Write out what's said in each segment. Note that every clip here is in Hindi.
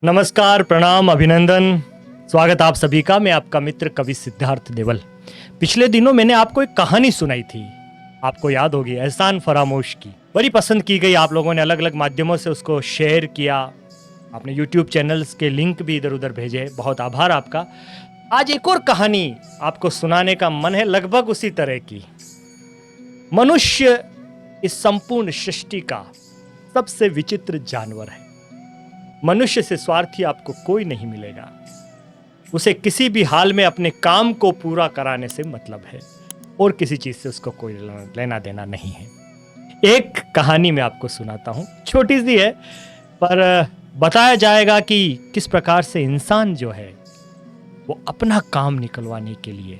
नमस्कार, प्रणाम, अभिनंदन। स्वागत आप सभी का। मैं आपका मित्र कवि सिद्धार्थ देवल। पिछले दिनों मैंने आपको एक कहानी सुनाई थी, आपको याद होगी, एहसान फरामोश की। बड़ी पसंद की गई, आप लोगों ने अलग अलग माध्यमों से उसको शेयर किया, आपने YouTube चैनल्स के लिंक भी इधर उधर भेजे, बहुत आभार आपका। आज एक और कहानी आपको सुनाने का मन है, लगभग उसी तरह की। मनुष्य इस संपूर्ण सृष्टि का सबसे विचित्र जानवर है। मनुष्य से स्वार्थी आपको कोई नहीं मिलेगा। उसे किसी भी हाल में अपने काम को पूरा कराने से मतलब है और किसी चीज से उसको कोई लेना देना नहीं है। एक कहानी मैं आपको सुनाता हूं, छोटी सी है, पर बताया जाएगा कि किस प्रकार से इंसान जो है वो अपना काम निकलवाने के लिए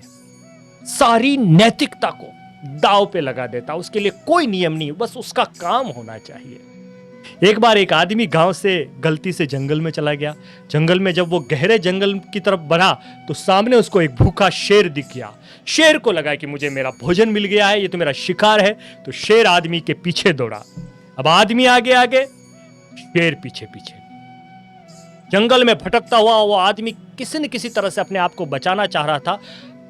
सारी नैतिकता को दांव पे लगा देता। उसके लिए कोई नियम नहीं, बस उसका काम होना चाहिए। एक बार एक आदमी गांव से गलती से जंगल में चला गया। जंगल में जब वो गहरे जंगल की तरफ बढ़ा तो सामने उसको एक भूखा शेर दिख गया। शेर को लगा कि मुझे मेरा भोजन मिल गया है, ये तो मेरा शिकार है। तो शेर आदमी के पीछे दौड़ा। अब आदमी आगे आगे, शेर पीछे पीछे। जंगल में भटकता हुआ वो आदमी किसी न किसी तरह से अपने आप को बचाना चाह रहा था।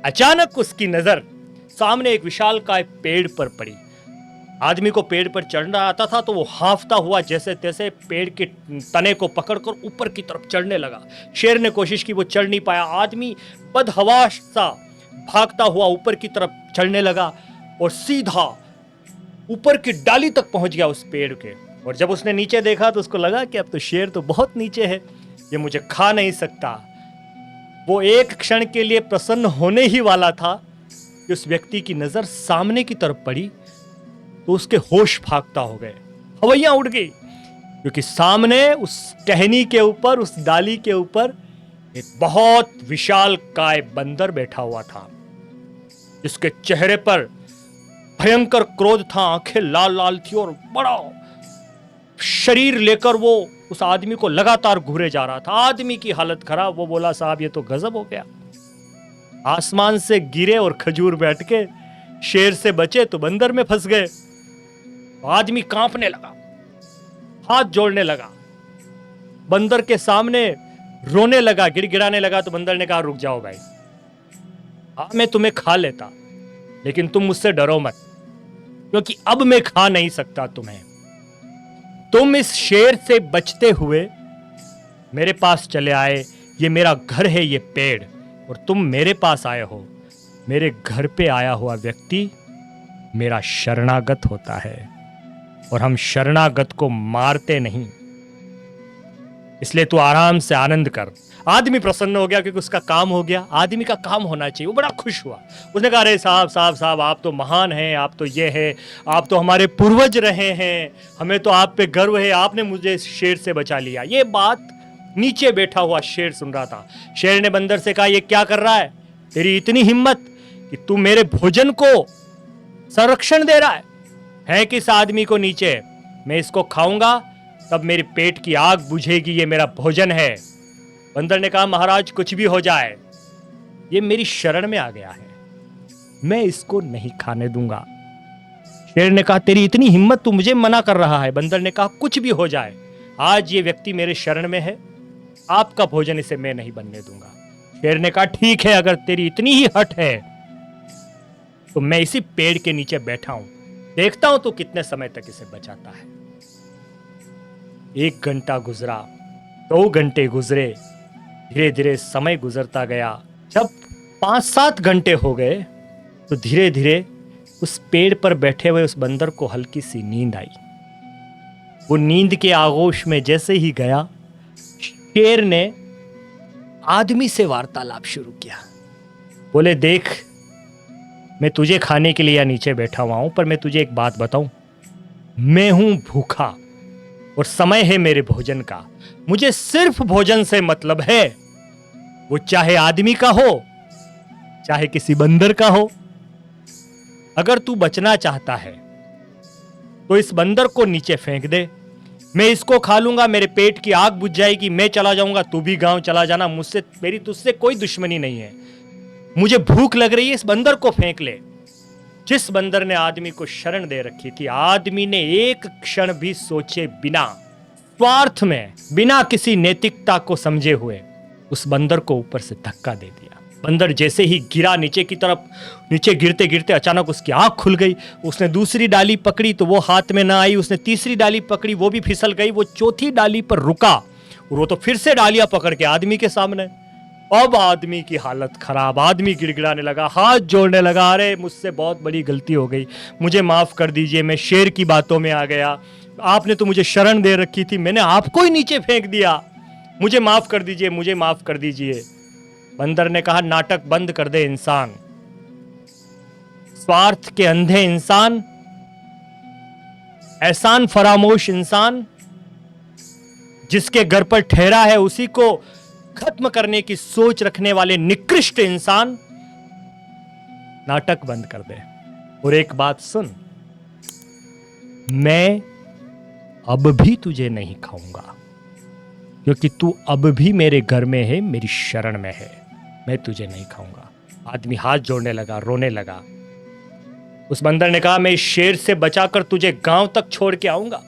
अचानक उसकी नजर सामने एक विशालकाय पेड़ पर पड़ी। आदमी को पेड़ पर चढ़ना आता था तो वो हांफता हुआ जैसे तैसे पेड़ के तने को पकड़कर ऊपर की तरफ चढ़ने लगा। शेर ने कोशिश की, वो चढ़ नहीं पाया। आदमी बदहवास सा भागता हुआ ऊपर की तरफ चढ़ने लगा और सीधा ऊपर की डाली तक पहुंच गया उस पेड़ के। और जब उसने नीचे देखा तो उसको लगा कि अब तो शेर तो बहुत नीचे है, ये मुझे खा नहीं सकता। वो एक क्षण के लिए प्रसन्न होने ही वाला था कि उस व्यक्ति की नजर सामने की तरफ पड़ी तो उसके होश भागता हो गए, हवैयां उड़ गई, क्योंकि सामने उस टहनी के ऊपर, उस डाली के ऊपर एक बहुत विशाल काय बंदर बैठा हुआ था, जिसके चेहरे पर भयंकर क्रोध था, आंखें लाल लाल थी और बड़ा शरीर लेकर वो उस आदमी को लगातार घूरे जा रहा था। आदमी की हालत खराब। वो बोला, साहब ये तो गजब हो गया। आसमान से गिरे और खजूर बैठ के शेर से बचे तो बंदर में फंस गए। आदमी कांपने लगा, हाथ जोड़ने लगा, बंदर के सामने रोने लगा, गिड़गिड़ाने लगा। तो बंदर ने कहा, रुक जाओ भाई, हाँ मैं तुम्हें खा लेता, लेकिन तुम मुझसे डरो मत, क्योंकि अब मैं खा नहीं सकता तुम्हें। तुम इस शेर से बचते हुए मेरे पास चले आए, ये मेरा घर है, ये पेड़, और तुम मेरे पास आए हो। मेरे घर पे आया हुआ व्यक्ति मेरा शरणागत होता है और हम शरणागत को मारते नहीं, इसलिए तू आराम से आनंद कर। आदमी प्रसन्न हो गया क्योंकि उसका काम हो गया। आदमी का काम होना चाहिए, वो बड़ा खुश हुआ। उसने कहा, अरे साहब साहब साहब, आप तो महान हैं, आप तो ये है, आप तो हमारे पूर्वज रहे हैं, हमें तो आप पे गर्व है, आपने मुझे इस शेर से बचा लिया। ये बात नीचे बैठा हुआ शेर सुन रहा था। शेर ने बंदर से कहा, ये क्या कर रहा है? तेरी इतनी हिम्मत कि तू मेरे भोजन को संरक्षण दे रहा है किस आदमी को नीचे? मैं इसको खाऊंगा तब मेरे पेट की आग बुझेगी, ये मेरा भोजन है। बंदर ने कहा, महाराज कुछ भी हो जाए, ये मेरी शरण में आ गया है, मैं इसको नहीं खाने दूंगा। शेर ने कहा, तेरी इतनी हिम्मत, तू मुझे मना कर रहा है? बंदर ने कहा, कुछ भी हो जाए, आज ये व्यक्ति मेरे शरण में है, आपका भोजन इसे मैं नहीं बनने दूंगा। शेर ने कहा, ठीक है, अगर तेरी इतनी ही हट है तो मैं इसी पेड़ के नीचे बैठा हूं, देखता हूं तो कितने समय तक इसे बचाता है। 1 घंटा गुजरा, 2 घंटे गुजरे, धीरे धीरे समय गुजरता गया। जब 5-7 घंटे हो गए तो धीरे धीरे उस पेड़ पर बैठे हुए उस बंदर को हल्की सी नींद आई। वो नींद के आगोश में जैसे ही गया, शेर ने आदमी से वार्तालाप शुरू किया। बोले, देख, मैं तुझे खाने के लिए यहाँ नीचे बैठा हुआ हूं, पर मैं तुझे एक बात बताऊं, मैं हूं भूखा और समय है मेरे भोजन का। मुझे सिर्फ भोजन से मतलब है, वो चाहे आदमी का हो चाहे किसी बंदर का हो। अगर तू बचना चाहता है तो इस बंदर को नीचे फेंक दे, मैं इसको खा लूंगा, मेरे पेट की आग बुझ जाएगी, मैं चला जाऊंगा, तू भी गांव चला जाना, मुझसे, मेरी तुझसे कोई दुश्मनी नहीं है। मुझे भूख लग रही है, इस बंदर को फेंक ले। जिस बंदर ने आदमी को शरण दे रखी थी, आदमी ने एक क्षण भी सोचे बिना स्वार्थ में बिना किसी नैतिकता को समझे हुए उस बंदर को ऊपर से धक्का दे दिया। बंदर जैसे ही गिरा नीचे की तरफ, नीचे गिरते गिरते अचानक उसकी आंख खुल गई। उसने दूसरी डाली पकड़ी तो वो हाथ में ना आई। उसने तीसरी डाली पकड़ी, वो भी फिसल गई। वो चौथी डाली पर रुका और वो तो फिर से डालियां पकड़ के आदमी के सामने। अब आदमी की हालत खराब, आदमी गिड़गिड़ाने लगा, हाथ जोड़ने लगा, अरे मुझसे बहुत बड़ी गलती हो गई, मुझे माफ कर दीजिए, मैं शेर की बातों में आ गया, आपने तो मुझे शरण दे रखी थी, मैंने आपको ही नीचे फेंक दिया, मुझे माफ कर दीजिए, मुझे माफ कर दीजिए। बंदर ने कहा, नाटक बंद कर दे इंसान, स्वार्थ के अंधे इंसान, एहसान फरामोश इंसान, जिसके घर पर ठहरा है उसी को खत्म करने की सोच रखने वाले निकृष्ट इंसान, नाटक बंद कर दे और एक बात सुन, मैं अब भी तुझे नहीं खाऊंगा क्योंकि तू अब भी मेरे घर में है, मेरी शरण में है, मैं तुझे नहीं खाऊंगा। आदमी हाथ जोड़ने लगा, रोने लगा। उस बंदर ने कहा, मैं इस शेर से बचाकर तुझे गांव तक छोड़ के आऊंगा,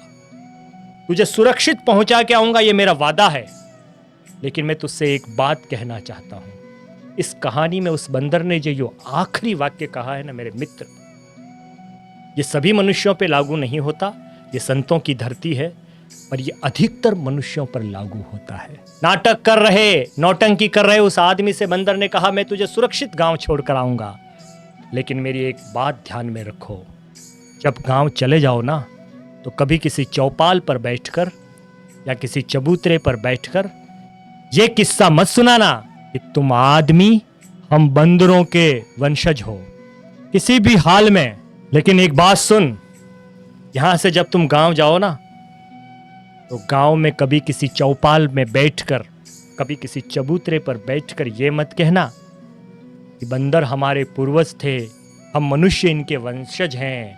तुझे सुरक्षित पहुंचा के आऊंगा, यह मेरा वादा है। लेकिन मैं तुझसे एक बात कहना चाहता हूं। इस कहानी में उस बंदर ने जो आखिरी वाक्य कहा है ना मेरे मित्र, ये सभी मनुष्यों पे लागू नहीं होता, ये संतों की धरती है, और ये अधिकतर मनुष्यों पर लागू होता है। नाटक कर रहे, नौटंकी कर रहे उस आदमी से बंदर ने कहा, मैं तुझे सुरक्षित गांव छोड़कर आऊंगा, लेकिन मेरी एक बात ध्यान में रखो, जब गांव चले जाओ ना तो कभी किसी चौपाल पर बैठकर या किसी चबूतरे पर बैठकर ये किस्सा मत सुनाना कि तुम आदमी, हम बंदरों के वंशज हो, किसी भी हाल में। लेकिन एक बात सुन, यहां से जब तुम गांव जाओ ना तो गांव में कभी किसी चौपाल में बैठकर, कभी किसी चबूतरे पर बैठकर ये मत कहना कि बंदर हमारे पूर्वज थे, हम मनुष्य इनके वंशज हैं,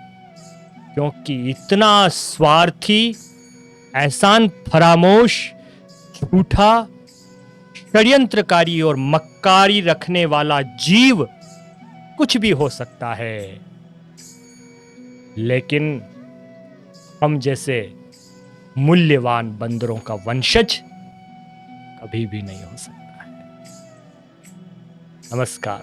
क्योंकि इतना स्वार्थी, एहसान फरामोश, झूठा, षड्यंत्रकारी और मक्कारी रखने वाला जीव कुछ भी हो सकता है, लेकिन हम जैसे मूल्यवान बंदरों का वंशज कभी भी नहीं हो सकता है। नमस्कार।